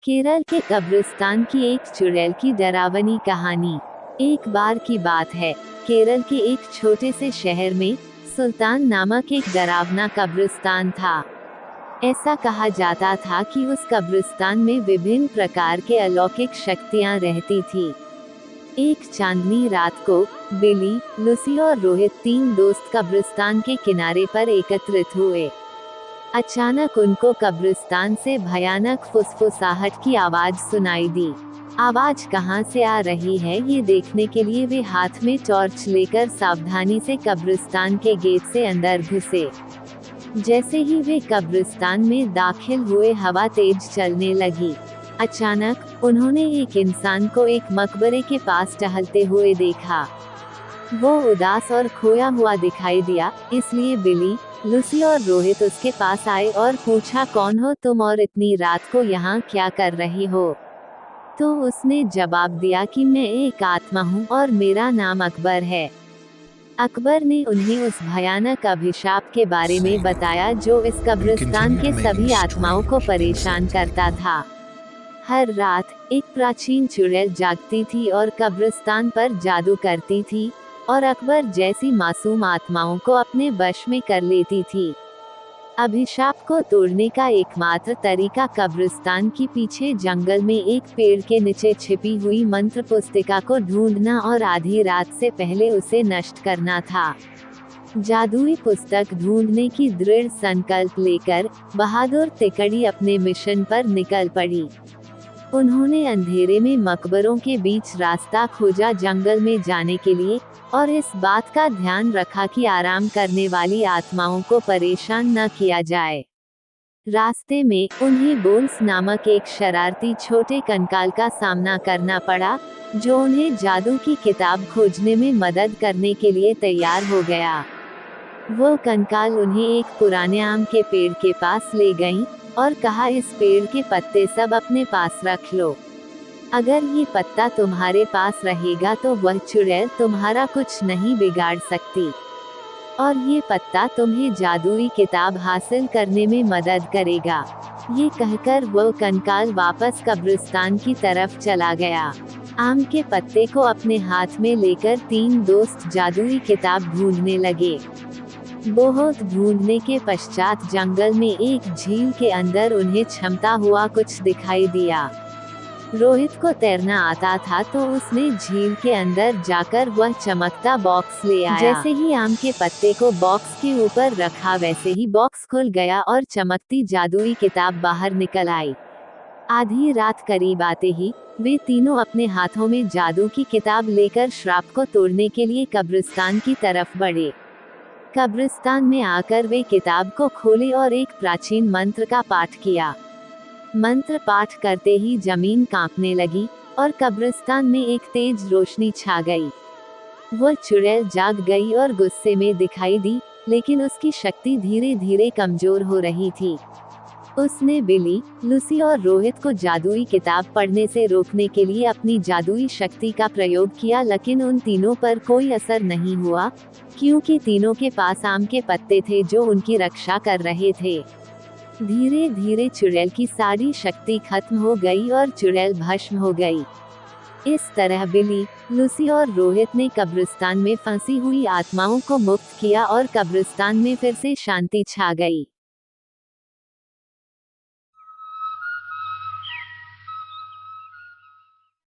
केरल के कब्रिस्तान की एक चुड़ैल की डरावनी कहानी। एक बार की बात है, केरल के एक छोटे से शहर में सुल्तान नामक एक डरावना कब्रिस्तान था। ऐसा कहा जाता था कि उस कब्रिस्तान में विभिन्न प्रकार के अलौकिक शक्तियां रहती थी। एक चांदनी रात को बिली, लूसी और रोहित तीन दोस्त कब्रिस्तान के किनारे पर एकत्रित हुए। अचानक उनको कब्रिस्तान से भयानक फुसफुसाहट की आवाज सुनाई दी। आवाज कहां से आ रही है ये देखने के लिए वे हाथ में टॉर्च लेकर सावधानी से कब्रिस्तान के गेट से अंदर घुसे। जैसे ही वे कब्रिस्तान में दाखिल हुए, हवा तेज चलने लगी। अचानक उन्होंने एक इंसान को एक मकबरे के पास टहलते हुए देखा। वो उदास और खोया हुआ दिखाई दिया, इसलिए बिली, लूसी और रोहित उसके पास आए और पूछा, कौन हो तुम और इतनी रात को यहाँ क्या कर रही हो? तो उसने जवाब दिया कि मैं एक आत्मा हूँ और मेरा नाम अकबर है। अकबर ने उन्हें उस भयानक अभिशाप के बारे में बताया जो इस कब्रिस्तान के सभी आत्माओं को परेशान करता था। हर रात एक प्राचीन चुड़ैल जागती थी और कब्रिस्तान पर जादू करती थी, और अकबर जैसी मासूम आत्माओं को अपने वश में कर लेती थी। अभिशाप को तोड़ने का एकमात्र तरीका कब्रिस्तान के पीछे जंगल में एक पेड़ के नीचे छिपी हुई मंत्र पुस्तिका को ढूंढना और आधी रात से पहले उसे नष्ट करना था। जादुई पुस्तक ढूंढने की दृढ़ संकल्प लेकर बहादुर तिकड़ी अपने मिशन पर निकल पड़ी। उन्होंने अंधेरे में मकबरों के बीच रास्ता खोजा जंगल में जाने के लिए, और इस बात का ध्यान रखा कि आराम करने वाली आत्माओं को परेशान न किया जाए। रास्ते में उन्हें बोन्स नामक एक शरारती छोटे कंकाल का सामना करना पड़ा, जो उन्हें जादू की किताब खोजने में मदद करने के लिए तैयार हो गया। वो कंकाल उन्हें एक पुराने आम के पेड़ के पास ले गईं और कहा, इस पेड़ के पत्ते सब अपने पास रख लो। अगर ये पत्ता तुम्हारे पास रहेगा तो वह चुड़ैल तुम्हारा कुछ नहीं बिगाड़ सकती, और ये पत्ता तुम्हें जादुई किताब हासिल करने में मदद करेगा। ये कहकर वो कंकाल वापस कब्रिस्तान की तरफ चला गया। आम के पत्ते को अपने हाथ में लेकर तीन दोस्त जादुई किताब ढूंढने लगे। बहुत ढूंढने के पश्चात जंगल में एक झील के अंदर उन्हें क्षमता हुआ कुछ दिखाई दिया। रोहित को तैरना आता था, तो उसने झील के अंदर जाकर वह चमकता बॉक्स ले आया। जैसे ही आम के पत्ते को बॉक्स के ऊपर रखा, वैसे ही बॉक्स खुल गया और चमकती जादुई किताब बाहर निकल आई। आधी रात करीब आते ही वे तीनों अपने हाथों में जादू की किताब लेकर श्राप को तोड़ने के लिए कब्रिस्तान की तरफ बढ़े। कब्रिस्तान में आकर वे किताब को खोले और एक प्राचीन मंत्र का पाठ किया। मंत्र पाठ करते ही जमीन कांपने लगी और कब्रिस्तान में एक तेज रोशनी छा गई। वो चुड़ैल जाग गई और गुस्से में दिखाई दी, लेकिन उसकी शक्ति धीरे धीरे कमजोर हो रही थी। उसने बिली, लूसी और रोहित को जादुई किताब पढ़ने से रोकने के लिए अपनी जादुई शक्ति का प्रयोग किया, लेकिन उन तीनों पर कोई असर नहीं हुआ, क्योंकि तीनों के पास आम के पत्ते थे जो उनकी रक्षा कर रहे थे। धीरे धीरे चुड़ैल की सारी शक्ति खत्म हो गई और चुड़ैल भस्म हो गई। इस तरह बिली, लूसी और रोहित ने कब्रिस्तान में फंसी हुई आत्माओं को मुक्त किया और कब्रिस्तान में फिर से शांति छा गई।